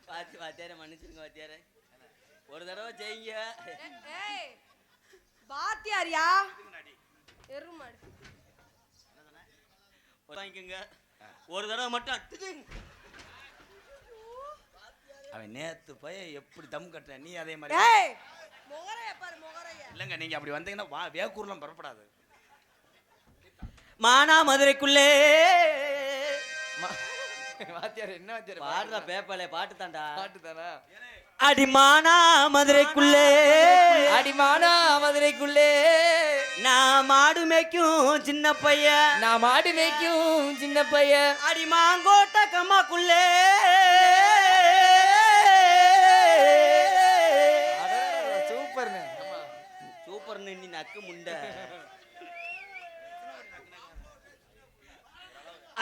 வாத்தியார மன்னிச்சிருங்க வாத்தியார, ஒரு தடவை செய்யுங்க. வாத்தியாரியா எருமாடு வாங்கிக்கோங்க, ஒரு தடவை மட்டும். அவன் நேத்து போய் எப்படி தம் கட்டுற, நீ அதே மாதிரி இல்லைங்க. நீங்க அப்படி வந்தீங்கன்னா வேக்கூர்லாம் பரப்படாது. மானா மதுரைக்குள்ளே வாத்தியார் என்ன வாத்தியார் பாடுற பேப்பலே பாட்டு தாண்டா. பாட்டு தானா? அடிமானா மதுரைக்குள்ளே, அடிமானா மதுரைக்குள்ளே, நான் மாடு மேய்க்கும் சின்ன பையன், நான் மாடு மேய்க்கும் சின்ன பையன், அடிமாங்கோட்ட கம்மாக்குள்ளே. சூப்பர்னு சூப்பர்னு நீ நக்கு முண்ட.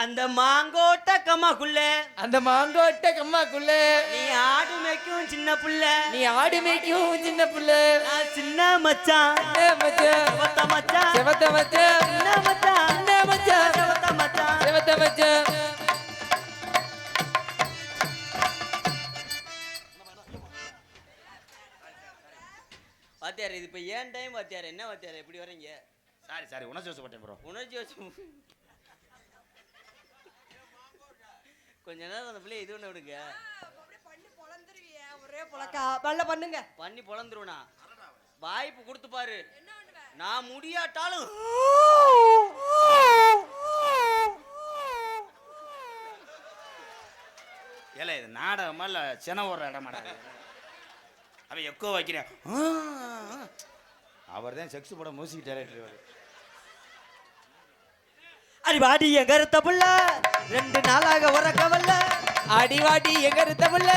அந்த மாங்கோட்ட கம்மாக்குள்ள, அந்த மாங்கோட்ட கம்மாக்குள்ள, நீ ஆடு மேய்க்கும் சின்ன புள்ள, நீ ஆடு மேய்க்கும் சின்ன புள்ள, நான் சின்ன மச்சான், மச்சான் செவத்த மச்சான், செவத்த மச்சான், சின்ன மச்சான், சின்ன மச்சான், செவத்த மச்சான், செவத்த மச்சான். வாத்தியார் இது இப்ப ஏன் டைம் வாத்தியார்? என்ன வாத்தியார் எப்படி வரீங்க? சாரி உணர்ச்சி வசப்பட்டேன் ப்ரோ. உணர்ச்சி வச்சு கொஞ்ச நேரம் அந்த பிள்ளைய இது ஒண்ணு விடுங்க. ஒரே புலக்கா பல்ல பண்ணுங்க. பண்ணி பொழந்துருவனா? வாய்ப்பு கொடுத்து பாரு, நான் முடியாட்டாலும். ஏல இது நாடகமா இல்ல சின ஒரு இடமாடா? அவன் எக்கோ வைக்கிறேன். அவர் தான் செக்ஸ் படம் மியூசிக் டைரக்டர். அடிவாடி எங்க இருத்த புள்ள, 2 நாளாக உறக்கவல்ல, அடிவாடி எங்க இருத்த புள்ள,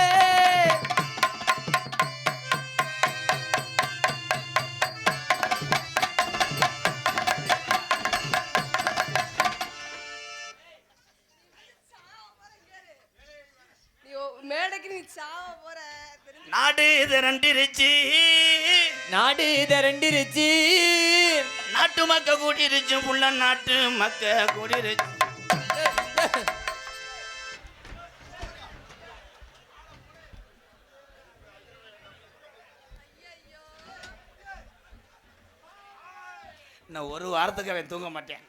மேடைக்கு நீ சாவ போற. நாடு திரண்டிருச்சு, நாடு திரண்டிருச்சு, நாட்டு மக்க கூட்டிருச்சு புள்ள, நாட்டு மக்க கூட்டிருச்சு. நான் ஒரு வாரத்துக்கு அவன் தூங்க மாட்டேன்.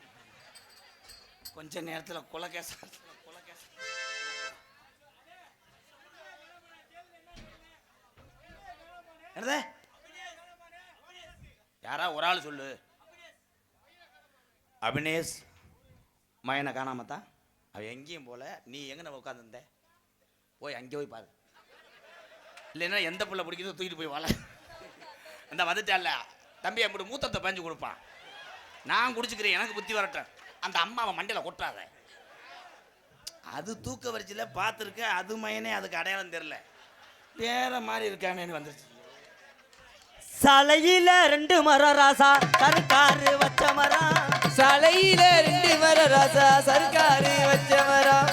கொஞ்ச நேரத்தில் குலகேச என்னது? யாரா ஒரு ஆள் சொல்லு. அபினேஷ் மயனை காணாமத்தான். அவன் எங்கேயும் போல. நீ எங்கே உட்காந்துருந்த? போய் அங்கே போய் பாரு. இல்லைன்னா எந்த பிள்ளை பிடிக்கிறதோ தூக்கிட்டு போய் வாழ. இந்த வந்துட்டால தம்பி அப்படி மூத்தத்தை பஞ்சு கொடுப்பான். நான் குடிச்சுக்கிறேன், எனக்கு புத்தி வரட்டும். அந்த அம்மாவை மண்டையில் கொட்டாத. அது தூக்க வரிச்சில் பார்த்துருக்கேன். அது மயனே அதுக்கு அடையாளம் தெரில. வேற மாதிரி இருக்கானேன்னு வந்துருச்சு. சாலையில 2 மரம் ராசா, சர்க்காரு வச்ச மரம், சாலையில 2 மரம் ராசா, சர்க்காரு வச்ச மரம்.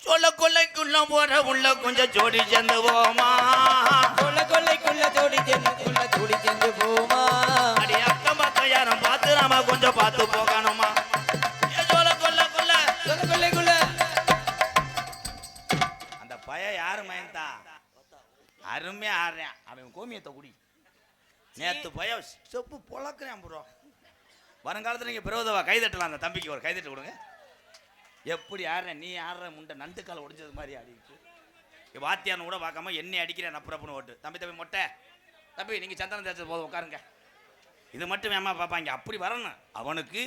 சொல்ல கொள்ளைக்குள்ள போற உள்ள கொஞ்சம் ஜோடி சேர்ந்து போமா, கொள்ள கொள்ளைக்குள்ள ஜோடி சேர்ந்து போமா. அடி அக்கம் பக்கம் யாரும் பார்த்து நாம கொஞ்சம் பார்த்து போகணுமா. சொல்ல கொள்ள கொள்ள கொள்ள கொள்ளைக்குள்ள அந்த பையன் யாரு மயன்தா அருமையா ஆடுறேன். அவன் கோமியத்தை குடி. நேத்து பையன் செப்பு பொழக்கிறேன் ப்ரோ. வருங்காலத்தில் நீங்கள் பிறகுதவா கைதட்டலாம். அந்த தம்பிக்கு ஒரு கைதட்டு கொடுங்க. எப்படி ஆடுற நீ? ஆடுற முண்டை நண்டுக்கால ஒடிஞ்சது மாதிரி ஆடிட்டு வாத்தியான்னு கூட பார்க்காம என்னை அடிக்கிறேன் நப்புறப்புன்னு ஓட்டு. தம்பி மொட்டை தம்பி, நீங்கள் சந்தனம் தேய்ச்சது போதும், உட்காருங்க. இது மட்டும் ஏமா பார்ப்பாங்க. அப்படி வரணும். அவனுக்கு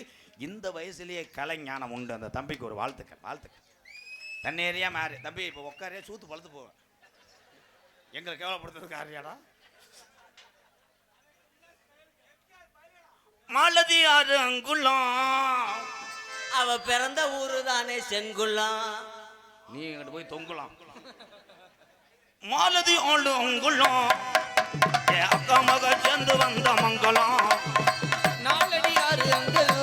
இந்த வயசுலேயே கலைஞானம் உண்டு. அந்த தம்பிக்கு ஒரு வாழ்த்துக்கள். தன்னேரியா மாறி தம்பி இப்போ உட்காரியா சூத்து பழுத்து போவேன். எங்களை கேவலப்படுத்துறதுக்கு ஆறியாடா. மாலதி ஆறு அங்குலாம், அவ பிறந்த ஊரு தானே செங்குலாம். நீ எங்கிட்ட போய் தொங்குலாம். மாலதி ஆண்டு அங்குலாம், அக்கா மக சேர்ந்து வந்த மங்கலம். 4 அடி 6 அங்குலம்.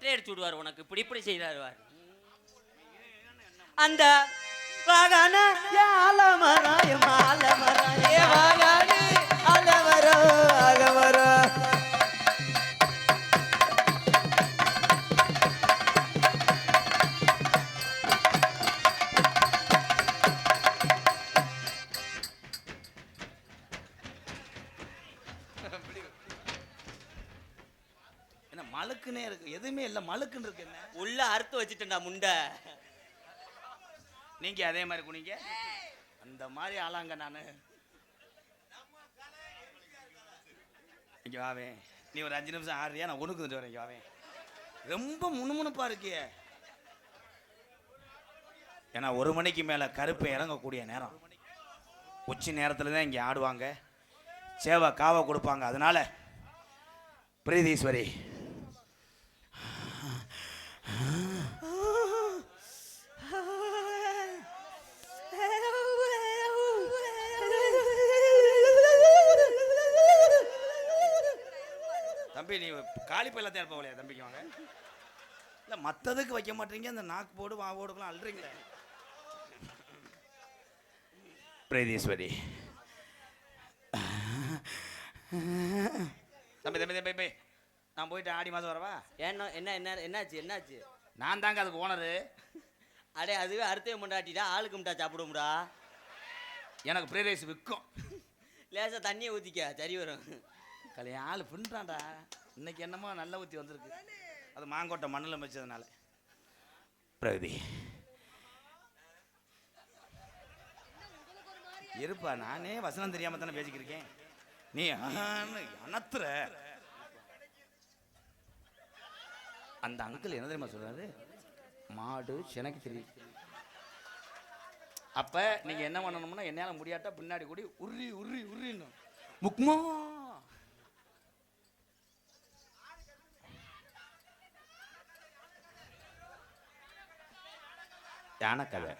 மொட்டை அடிச்சு விடுவார் உனக்கு இப்படி இப்படி செய்யறாரு வாரு. அந்த வாகான ஆலமராய மாலமராய வாகானே ஆலமரோ ஆலமரோ. என்ன மழுக்குன்னே இருக்கு, எதுவுமே இல்ல மழுக்குன்னு இருக்கு. என்ன உள்ள அறுத்து வச்சுட்டேன்டா முண்டை. நீங்க அதே மாதிரி குனிங்க, அந்த மாதிரி ஆளாங்க நானு. இங்க வாவே, நீ ஒரு 5 நிமிஷம் ஆடுறியா, நான் உனக்கு வரேன். இங்க வாவே, ரொம்ப முணுமுணுப்பா இருக்கிய. ஏன்னா 1 மணிக்கு மேல கருப்பை இறங்கக்கூடிய நேரம், உச்சி நேரத்துல தான் இங்க ஆடுவாங்க, சேவை காவை கொடுப்பாங்க. அதனால பிரீதீஸ்வரி தம்பி, நீ காலிப்பை எல்லாத்தையும் இருப்ப போலையா தம்பிக்கு வாங்க. இல்லை மற்றதுக்கு வைக்க மாட்டீங்க, அந்த நாக்கு போடு வாவோடுக்கெல்லாம் அல்றீங்களே. பிரீதீஸ்வரி தம்பி தம்பி தம்பி தம்பி, நான் போயிட்டு ஆடி மாதம் வரவா? என்ன என்ன என்ன என்னாச்சு என்னாச்சு? நான் தாங்க அதுக்கு ஓனரு. அடே அதுவே அறுத்தே முண்டாட்டிடா, ஆளுக்கு முட்டா சாப்பிடும்டா. எனக்கு ஃப்ரைட் ரைஸ் விற்கும். லேசாக தண்ணியை ஊற்றிக்க சரி வரும். கலைய ஆள் பின்றான்டா. இன்னைக்கு என்னமோ நல்ல ஊற்றி வந்திருக்கு, அது மாங்கோட்டை மண்ணில் வச்சதுனால. பிரகதி இருப்பா, நானே வசனம் தெரியாம தானே பேசிக்கிருக்கேன். நீ அனத்துற. அந்த அங்கிள் என்ன தெரியுமா சொல்றாரு? மாடு எனக்கு தெரியும். அப்ப நீங்க என்ன பண்ணணும்னா, என்னால முடியாட்டா பின்னாடி கூடி உருறி உருறி உருறின்னு முக்மா யானை கதை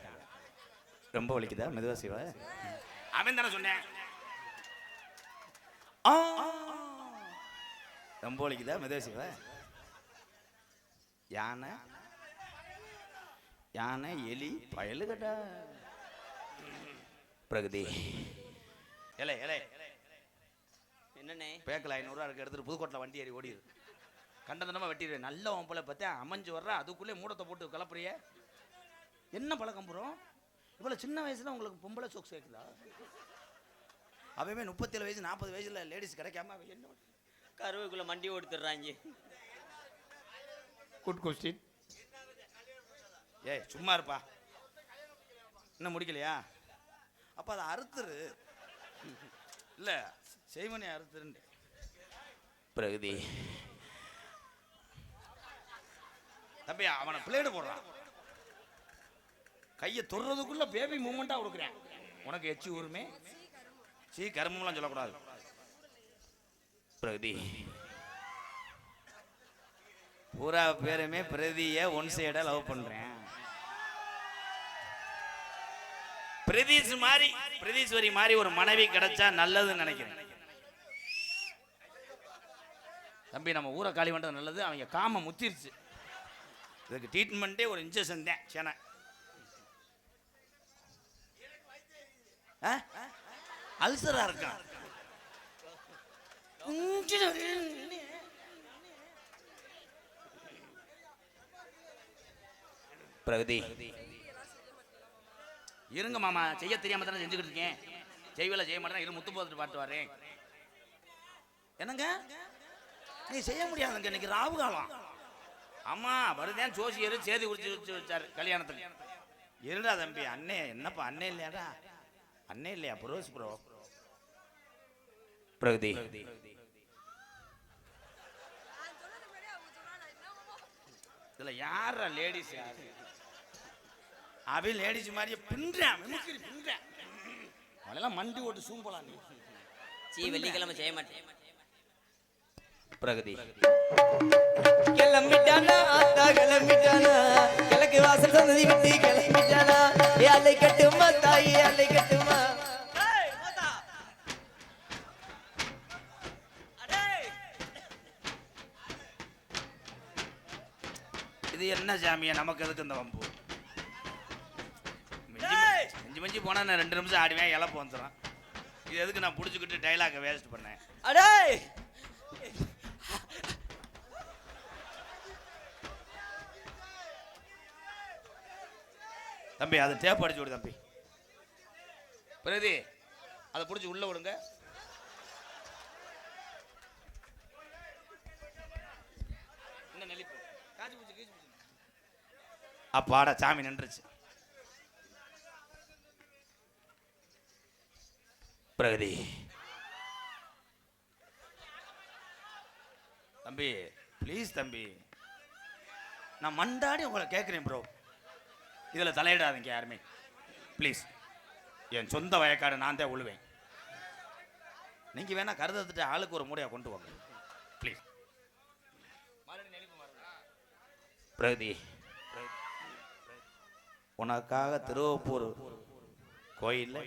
ரொம்ப வலிக்குதா? மெதுவா சிவா, அவன் தானே சொன்னேன். ரொம்ப வலிக்குதா? மெதுவா சிவா. யானை யானை எலி பயலு கட்டா. பிரகதி இலை இலை என்னண்ணே? பேக்கல 500 ரூபா இருக்கு, எடுத்துட்டு புதுக்கோட்டில் வண்டி ஏறி ஓடிடு. கண்டதனமா வெட்டிடுவேன். நல்ல போல பார்த்தா அமைஞ்சு வர்ற, அதுக்குள்ளே மூடத்தை போட்டு கலப்புறிய. என்ன பழக்கம் ப்ரோ? இவ்வளோ சின்ன வயசுல உங்களுக்கு பொம்பளை சோக்கு சேர்க்குதா? அவன் 37 வயசு 40 வயசுல லேடிஸ் கிடைக்காம அவன் என்ன கருவேக்குள்ள மண்டி ஓடுத்துடுறாங்க. Good question. ஏய் சும்மா இருப்பா, இன்னும் முடிக்கலையா? அப்ப அதை அறுத்துரு. இல்ல செய்வனே அறுத்துருண்டு. பிரகதி தம்பி, அவனை பிளேடு போடுறான், கையை தொடுறதுக்குள்ள பேபி மூமெண்டா கொடுக்குறேன். உனக்கு எச்சி ஊருமே, கருமெல்லாம் சொல்லக்கூடாது. பிரகதி பூரா பேருமே பிரதிய ஒன் சைடா லவ் பண்றேன். பிரதீஸ்வரி மாதிரி ஒரு மனைவி கிடைச்சா நல்லதுன்னு நினைக்கிறேன். தம்பி நம்ம ஊரை காலி பண்றது நல்லது. அவங்க காம முத்திருச்சு, இதுக்கு ட்ரீட்மெண்ட்டே ஒரு இன்ஜெக்ஷன் தான். சேனை அல்சரா இருக்கான். பிரகதி இருங்க மாமா, செய்ய தெரியாம தானே செஞ்சுக்கிட்டு இருக்கேன். செய்வேல செய்ய மாட்டேன், இரு முத்து போட்டு பாட்டு வரேன். என்னங்க நீ செய்ய முடியாதுங்க, இன்னைக்கு ராவு காலம். ஆமா வருதேன் ஜோசியர் சேதி குறிச்சு வச்சாரு கல்யாணத்துக்கு. இருடா தம்பி, அண்ணே என்னப்பா அண்ணே இல்லையாடா? அண்ணே இல்லையா? புரோஸ் ப்ரோ. பிரகதி இதுல யார லேடிஸ்? அவன் லேடிஸ் மாதிரியே பின்றான், அவனெல்லாம் மண்டி ஓட்டு சூம்பலாம். நீ வெள்ளிக்கிழமை செய்ய மாட்டேன். பிரகதி கிளம்பிட்டானா ஆத்தா கிளம்பிட்டானா, கிழக்கு வாசல் சந்ததி விட்டு கிளம்பிட்டானா. அலை கட்டுமா தாயே அலை கட்டுமா. சின்ன சாமியா நமக்கு எதுக்கு இந்த வம்பு? மிஞ்சி மிஞ்சி போனா நான் 2 நிமிஷம் ஆடுவேன், இழப்பு வந்துடும். இது எதுக்கு நான் பிடிச்சிக்கிட்டு டைலாக வேஸ்ட் பண்ணேன்? அடே தம்பி அதை டேப் அடிச்சு விடு தம்பி. பிரதி அதை பிடிச்சி உள்ள விடுங்க. அப்பாடா சாமி நின்றுச்சு. பிரகதி தம்பி ப்ளீஸ் தம்பி, நான் மண்டாடி உங்களை கேட்குறேன் ப்ரோ, இதில் தலையிடாதீங்க யாருமே ப்ளீஸ். என் சொந்த வயக்காடு நான் தான் உழுவேன். நீங்கள் வேணா கருதத்துட்டு ஆளுக்கு ஒரு மூடையாக கொண்டு வாங்க ப்ளீஸ். பிரகதி உனக்காக திருவப்பூர் கோயில்ல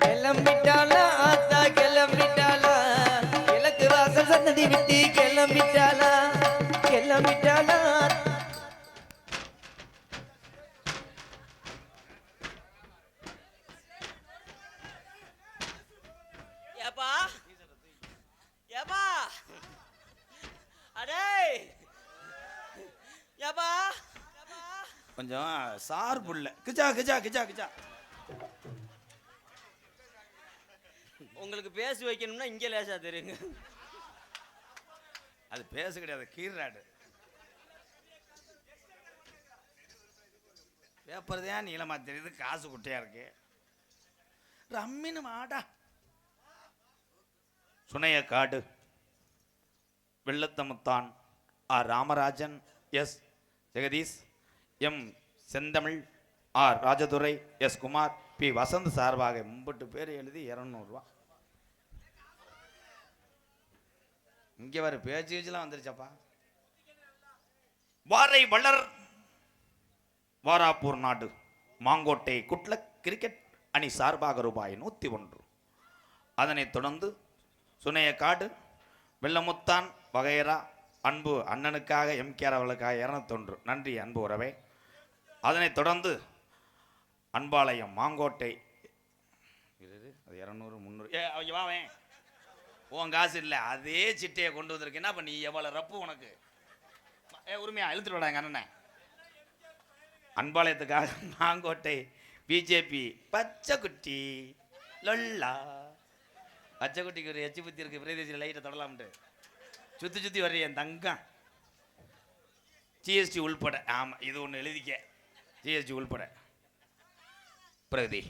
கிளம்பிட்டாளா ஆத்தா கிளம்பிட்டாளா, கிழக்கு வாசல் சன்னதி விட்டு கிளம்பிட்டாளா கிளம்பிட்டாளா. ஏப்பா ஏப்பா அடே ஏப்பா கொஞ்சம் சார்புள்ள கிச்சா கிச்சா கிச்சா கிச்சா. உங்களுக்கு பேசி வைக்கணும்னா இங்கே லேசா தெரியுங்க. அது பேச கிடையாது, கீழ்ராடு பேப்பர் தான் நீளமா தெரியுது, காசு குட்டையா இருக்கு. ரம்மின்னு மாடா. சுனைய காடு வெள்ளத்தமுத்தான் R Ramarajan, S Jagadish, M Senthamizh, R Rajadurai, S Kumar, P Vasanth சார்பாக 30 பேர் எழுதி 200 ரூபா. இங்கே வர பேச்சுலாம் வந்துருச்சப்பா. வாரை வளர் வாராப்பூர் நாடு மாங்கோட்டை குட்லக் கிரிக்கெட் அணி சார்பாக ரூபாய் 101. அதனைத் தொடர்ந்து சுனையக்காடு வெள்ளமுத்தான் வகையரா அன்பு அண்ணனுக்காக எம்கேஆர் அவர்களுக்காக 201. நன்றி அன்பு உறவே. அதனைத் தொடர்ந்து அன்பாளையம் மாங்கோட்டை அது 200 300. வாவேன் உன் காசு இல்லை, அதே சிட்டையை கொண்டு வந்திருக்கேன்னா அப்போ நீ எவ்வளோ ரப்பு உனக்கு. உரிமையா இழுத்துட்டு விடாங்க அண்ணனை. அன்பாளையத்துக்காக மாங்கோட்டை பிஜேபி பச்சைக்குட்டி லொல்லா. பச்சைக்குட்டிக்கு ஒரு எச்சு புத்தி இருக்கு, பிரதேசியில் லைட்டை தொடலாம்ட்டு சுற்றி சுற்றி வர்ற என் தங்கம். ஜிஎஸ்டி உள்பட. ஆமாம் இது ஒன்று எழுதிக்க, ஜிஎஸ்டி உள்பட. பிரகதி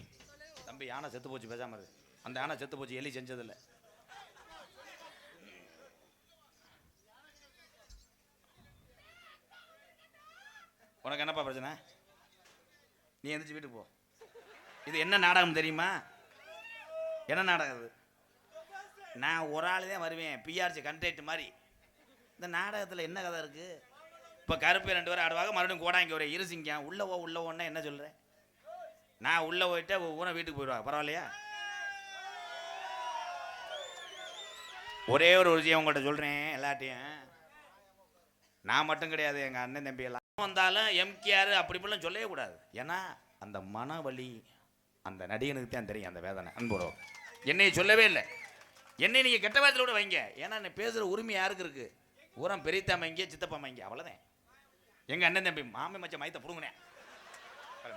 தம்பி யானை செத்து போச்சு, பேசாமல் இருக்கு. அந்த யானை செத்து போச்சு, எலி செஞ்சதில்லை. உனக்கு என்னப்பா பிரச்சனை? நீ எந்திரிச்சு வீட்டுக்கு போ. இது என்ன நாடகம் தெரியுமா? என்ன நாடகம் இது? நான் ஒரு ஆள் தான் வருவேன், பிஆர்சி கண்ட்ராக்ட் மாதிரி. இந்த நாடகத்தில் என்ன கதை இருக்குது? இப்போ கருப்பு 2 பேர் ஆடுவாங்க, மறுபடியும் கோடாங்க ஒரு இருசிங்க உள்ளவோன்னா என்ன சொல்கிறேன்? நான் உள்ளே போயிட்டு ஊனை வீட்டுக்கு போயிடுவாங்க, பரவாயில்லையா? ஒரே ஒரு விஷயம் உங்கள்கிட்ட சொல்கிறேன் எல்லாட்டையும். நான் மட்டும் கிடையாது, எங்கள் அண்ணன் தம்பி எல்லாம் வந்தாலும் எம்கேஆர் அப்படி இப்படிலாம் சொல்லவே கூடாது. ஏன்னா அந்த மனவலி அந்த நடிகனுக்கு தான் தெரியும் அந்த வேதனை. அன்புறோம் என்னை சொல்லவே இல்லை. என்னை நீங்கள் கெட்ட வாரத்தில் கூட வைங்க. ஏன்னா நீ பேசுகிற உரிமை யாருக்கு இருக்கு? ஊரம் பெரியத்தா மைங்க சித்தப்பா மைங்க, அவ்வளோதான். எங்கள் அண்ணன் தம்பி மாமே மச்ச மயத்தை பிடுங்கினேன்,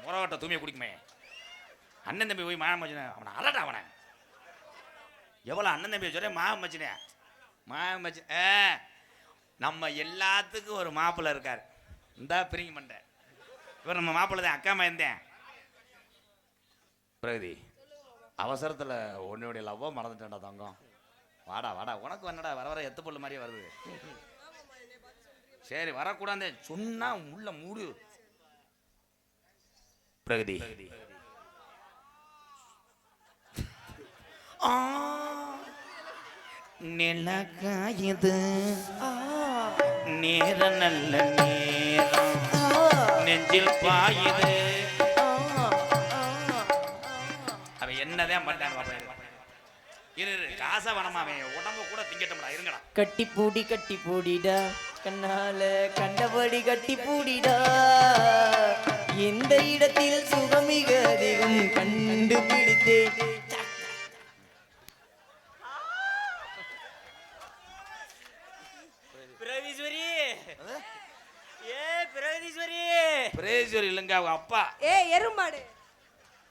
முறவட்ட தூமியை குடிக்குமே. அண்ணன் தம்பி போய் மாம மச்சினே அவனை அறடா அவனை. எவ்வளோ அண்ணன் தம்பி சொல்கிறேன் மாம மச்சினே மாம மச்சி. நம்ம எல்லாத்துக்கும் ஒரு மாப்பிள்ளை இருக்கார், இந்தா பிரிங்க மண்டை. இவர் நம்ம மாப்பிள்ளை தான், அக்கா மயந்தேன். பிரகதி அவசரத்தில் உன்னுடைய லவ்வோ மறந்துட்டேன்டா தங்கம். வாடா வாடா, உனக்கு என்னடா வர வர எத்து பொருள் மாதிரியே வருது. சரி வரக்கூடாது சொன்னா உள்ள மூடு. பிரகதி நிலக்காயது நேர நல்ல நேரம் நெஞ்சில் பாயுது. அவன் என்னதான் பண்ணான் இரு காசை வேணாமா, அவன் உடம்பு கூட திங்கட்டா இருங்கடா. கட்டி பூடி கட்டி பூடிடா கண்ணால கண்டபடி கட்டி பூடிடா இந்த இடத்தில் சுகமிக அதிகம் கண்டுபிடித்தேன். பிரகதீஸ்வரி ஏ பிரகதீஸ்வரி பிரேஸ்வரி இல்லைங்க அவங்க அப்பா. ஏ எருமாடு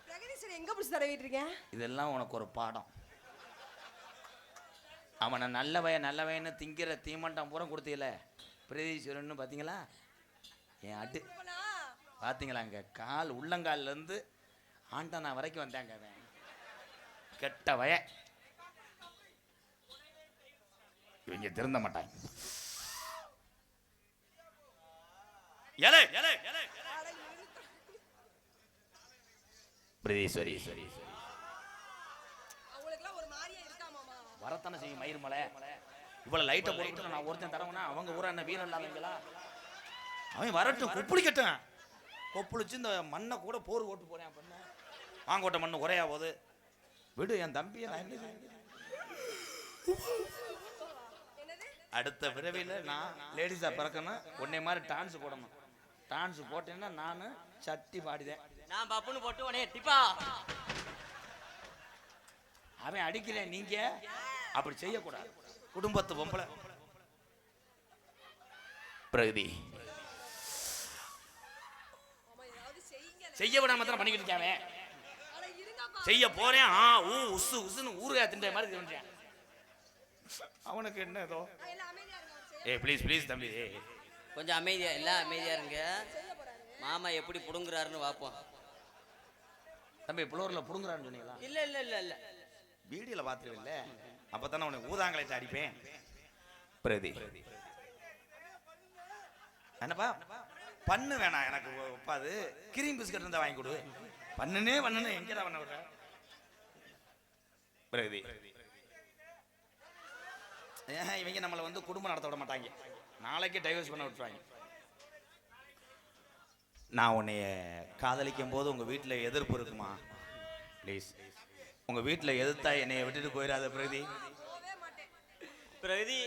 பிரகதீஸ்வரி எங்க பிடிச்சி தடவிட்டு இருக்கேன்? இதெல்லாம் உனக்கு ஒரு பாடம். அவனை நல்லவன்னு திங்கிற தீமண்டம் பூரா கொடுத்தீல பிரதீஸ்வரன்னு பார்த்தீங்களா? என் அட்டு பார்த்தீங்களா? அங்கே கால் உள்ளங்கால்ல இருந்து ஆண்டனா வரைக்கும் வந்தாங்க. அவன் கெட்ட வய இவங்க திருந்த மாட்டாங்க. பிரதீஸ்வரி அவங்களுக்குலாம் ஒரு மாதிரியா இருக்கா மாமா? வரத்தானே செய்யும் மயிர் மலை. இவ்வளவு லைட்டை போட்டு நான் ஒருத்தன் தரவுனா அவங்க ஊரா என்ன வீரம் இல்லாதீங்களா? அவன் வரட்டும், கொப்புளிக்கட்டும். கொப்புளிச்சு இந்த மண்ணை கூட போர் ஓட்டு போறேன் பண்ண வாங்கோட்ட மண்ணு குறையா போகுது. விடு என் தம்பியை. நான் என்ன செய்ய? அடுத்த பிறவியில் நான் லேடிஸா பிறக்கணும். உன்னை மாதிரி டான்ஸ் போடணும். டான்ஸ் போட்டேன்னா நான் சட்டி பாடிதேன். நான் பப்புன்னு போட்டு உடனே டிப்பா அவன் அடிக்கிறேன். நீங்க அப்படி செய்யக்கூடாது. குடும்பத்து பொம்பளை பிரகதி செய்ய விடாம தான் பண்ணிக்கிட்டு இருக்காங்க. செய்ய போறேன். உசு உசுன்னு ஊருகா தின்ற மாதிரி தோன்றேன். அவனுக்கு என்ன ஏதோ ப்ளீஸ் ப்ளீஸ் தம்பி கொஞ்சம் அமைதியா எல்லாம் அமைதியா இருங்க. மாமா எப்படி புடுங்குறாருன்னு பார்ப்போம். தம்பி புலூர்ல புடுங்குறான்னு சொன்னீங்களா? இல்ல இல்ல இல்ல இல்ல வீடியோல பாத்துருவில்ல, அப்பதானே உனக்கு ஊதாங்கலைட்டு அடிப்பேன். பிரதி என்னப்பா பண்ணு வேணாம் எனக்கு ஒப்பாது. கிரீம் பிஸ்கட் இருந்தா வாங்கி கொடு. பண்ணுனே எங்கடா பண்ண விடுற? பிரதி இவங்க நம்மளை வந்து குடும்பம் நடத்த விட மாட்டாங்க. நாளைக்கு டைவர்ஸ் பண்ண விட்டுருவாங்க. நான் உன்னைய காதலிக்கும் போது உங்க வீட்டில் எதிர்ப்பு இருக்குமா? ப்ளீஸ் உங்க வீட்டில் எதிர்த்தா என்னைய விட்டுட்டு போயிடாத பிரகதி. பிரகதி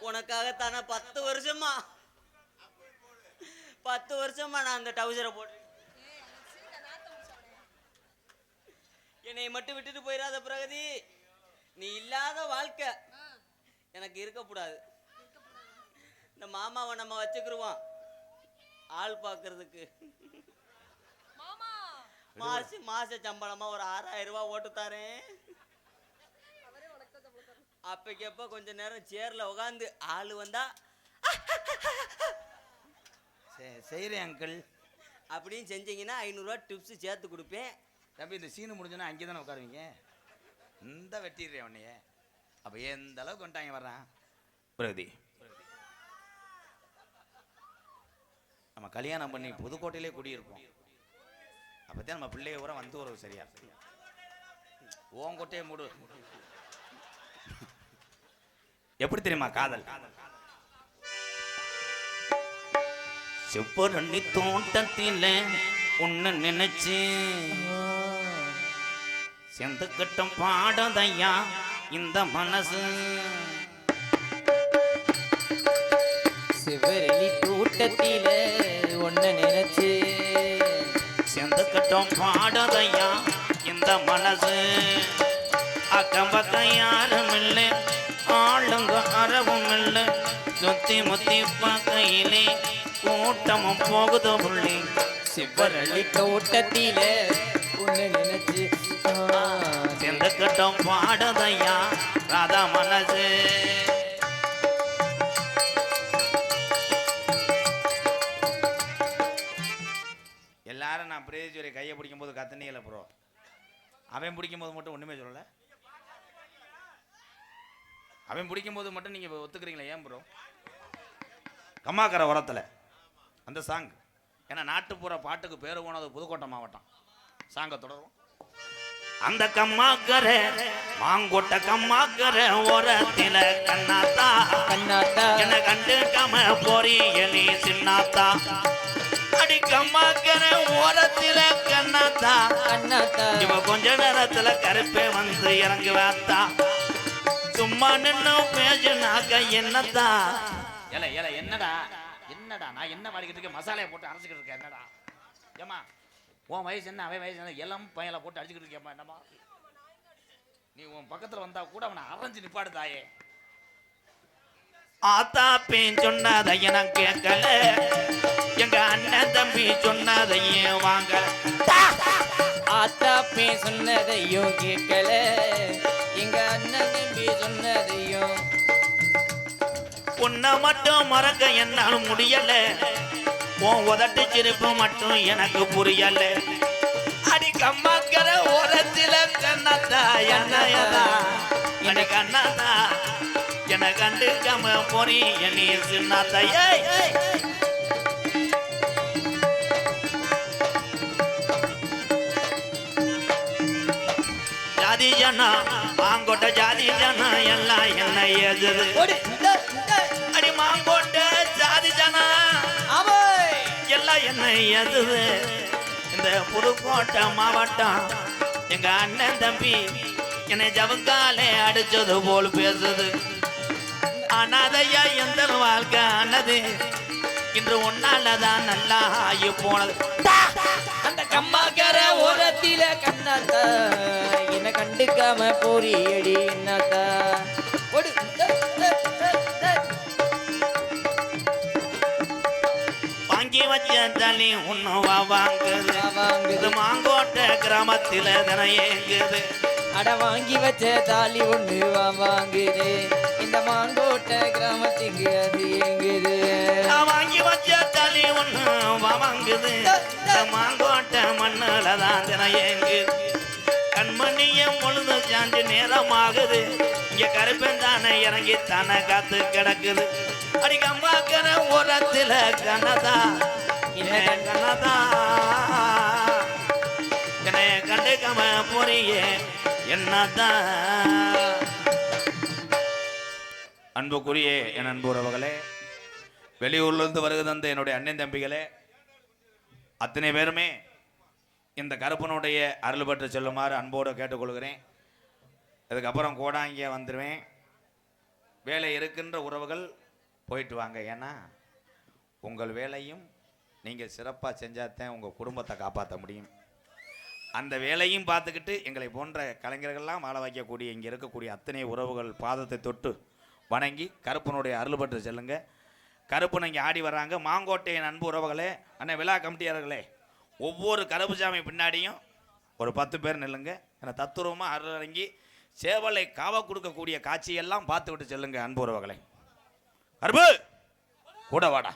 உனக்காகத்தானே 10 வருஷமா நான் அந்த டவுசரை போட்டு என்னை மட்டும் விட்டுட்டு போயிடாத பிரகதி. நீ இல்லாத வாழ்க்கை எனக்கு இருக்கக்கூடாது. இந்த மாமாவை நம்ம வச்சுக்கிருவோம் ஆள் பார்க்கறதுக்கு. மாச சம்பளமா ஒரு 6000 ரூபாய் ஓட்டு தாரேன். அப்பக்கப்ப கொஞ்ச நேரம் சேர்ல உட்காந்து ஆளு வந்தா செய்கிறேன் அங்கிள் அப்படின்னு செஞ்சீங்கன்னா 500 ரூபாய் டிப்ஸ் சேர்த்து கொடுப்பேன். தம்பி இந்த சீனு முடிஞ்சோன்னா அங்கே தானே உட்காருவீங்க. இந்த வெட்டிடுறேன் உன்னைய. அப்போ எந்த அளவுக்கு வந்துட்டாங்க வர்றான் பிரகதி. நம்ம கல்யாணம் பண்ணி புதுக்கோட்டையிலே குடியிருப்போம். அப்போதான் நம்ம பிள்ளைய கூட வந்து ஒரு சரியா ஓன் கொட்டையை மூடு. எப்படி தெரியுமா காதல்? செவ்வரணி தோட்டத்தில உன்னை நினைச்சு செந்த கட்டம் பாடதையா இந்த மனசு. சிவரளி தோட்டத்தில ஒன்ன நினைச்சு செந்த கட்டம் பாடதையா இந்த மனசு. அக்கம் பக்கம் யாரும் இல்லை, ஆளுங்க அறவும் இல்லை, சுத்தி முத்தி பார்க்கையிலே கூட்டமும் போகுதோ புள்ளி. சிவரளி தோட்டத்தில ஒன்ன நினைச்சு செந்த கட்டம் பாடதையா ராதா மனசு. எல்லாரும் நான் பிரேஜுரை கையை பிடிக்கும் போது கத்தனையில ப்ரோ. அவன் பிடிக்கும் போது மட்டும் ஒண்ணுமே சொல்லல. அவன் பிடிக்கும் போது மட்டும் நீங்க ஒத்துக்கிறீங்களா? ஏன் ப்ரோ? கம்மாக்கரை உரத்துல அந்த சாங். ஏன்னா நாட்டுப்புற பாட்டுக்கு பேர் போனது புதுக்கோட்டை மாவட்டம். சாங்க தொடரும். அந்த கம்மாக்கரை மாங்கோட்டை கம்மாக்கரை ஓரத்தில கண்ணாத்தா கண்ணாத்தா என்ன கண்டுக்காம போறிய நீ சின்னாத்தா. அடி கம்மாக்கரை ஓரத்தில கண்ணாத்தா கண்ணாத்தா இவ கொஞ்ச நேரத்துல கருப்பே வந்து இறங்குவாத்தா. சும்மா நின்னு பேசுனாக்க என்னத்தா ஏல ஏல என்னடா என்னடா நான் என்ன வாடிக்கிட்டு இருக்கேன் மசாலையை போட்டு அரைச்சிக்கிட்டு இருக்கேன் என்னடா ஏமா உன் வயசு என்ன அவன் வயசு என்ன இளம் பையனை போட்டு அடிச்சுக்கிட்டு இருக்கேம்மா என்னம்மா நீ உன் பக்கத்துல வந்தா கூட அவனை அரைஞ்சு நிப்பாடு தாயே ஆத்தா பேன் சொன்னதைய நான் கேட்கல எங்க அண்ணன் தம்பி சொன்னதையும் வாங்கல ஆத்தா பே சொன்னதையும் கேட்கல எங்க அண்ணன் தம்பி சொன்னதையும் உன்னை மட்டும் மறக்க என்னாலும் முடியல உன் உதட்டு சிரிப்பு மட்டும் எனக்கு புரியல அடி கம்மாக்கிற ஓரத்தில கண்ணத்தா என்னையதா எனக்கு அண்ணாதா என கண்டுக்காம போறீ நீ சின்னத்தையே ஜாதி ஜனா மாங்கோட்ட ஜாதி ஜனா எல்லாம் என்ன ஏதுது அடி மாங்கோட்ட ஜாதி ஜனா எல்லாம் என்ன ஏதுது இந்த புதுக்கோட்டை மாவட்டம் எங்க அண்ணன் தம்பி என்னை ஜவுக்காலே அடிச்சது போல் பேசுது அனாதையா எந்த வாழ்க்கை ஆனது இன்று ஒன்னாலதான் நல்லா ஆகி போனது அந்த கம்மாக்கார ஓரத்தில கண்ணாத்தா என்ன கண்டுக்காம போறியடி என்னத்தா வாங்கி வச்ச தண்ணி ஒன்னும் வாங்குது மாங்கோட்டை கிராமத்தில தினையேங்குது அட வாங்கி வச்ச தாலி ஒண்ணு வாங்குது இந்த மாங்கோட்டை கிராமத்துக்கு அது எங்குது வாங்கி வச்ச தண்ணி ஒண்ணு வாங்குது இந்த மாங்கோட்டை மண்ணுல தான் தினையேங்குது கண்மணிய பொழுது சாஞ்சு நேரமாகுது இங்க கருப்பெந்தானே இறங்கி தானே காத்து கிடக்குது அடிக்கம்மாக்கிற ஓரத்துல கனதா கனதா என்னை கண்டுக்காம போறியே என்னதான் அன்புக்குரிய என் அன்பு உறவுகளே வெளியூர்லேருந்து வருகிறது என்னுடைய அண்ணன் தம்பிகளே அத்தனை பேருமே இந்த கருப்பனுடைய அருள் பெற்று செல்லுமாறு அன்போடு கேட்டுக்கொள்கிறேன். அதுக்கப்புறம் கோடாங்கிய வந்துடுவேன். வேலை இருக்கின்ற உறவுகள் போயிட்டு வாங்க. ஏன்னா உங்கள் வேலையும் நீங்கள் சிறப்பாக செஞ்சாதான் உங்கள் குடும்பத்தை காப்பாற்ற முடியும். அந்த வேலையும் பார்த்துக்கிட்டு எங்களை போன்ற கலைஞர்கள்லாம் வாழ வைக்கக்கூடிய இங்கே இருக்கக்கூடிய அத்தனை உறவுகள் பாதத்தை தொட்டு வணங்கி கருப்பனுடைய அருள் பெற்று செல்லுங்க. கருப்பன் இங்கே ஆடி வர்றாங்க. மாங்கோட்டையின் அன்பு உறவுகளே, அண்ணன் விழா கமிட்டியாளர்களே, ஒவ்வொரு கருப்புசாமி பின்னாடியும் ஒரு 10 பேர் நில்லுங்க. ஏன்னா தத்துரூபமாக அருள் இறங்கி சேவலை காவ கொடுக்கக்கூடிய காட்சியெல்லாம் பார்த்து விட்டு செல்லுங்க. அன்பு உறவுகளே, கருப்பு கூட வாடா.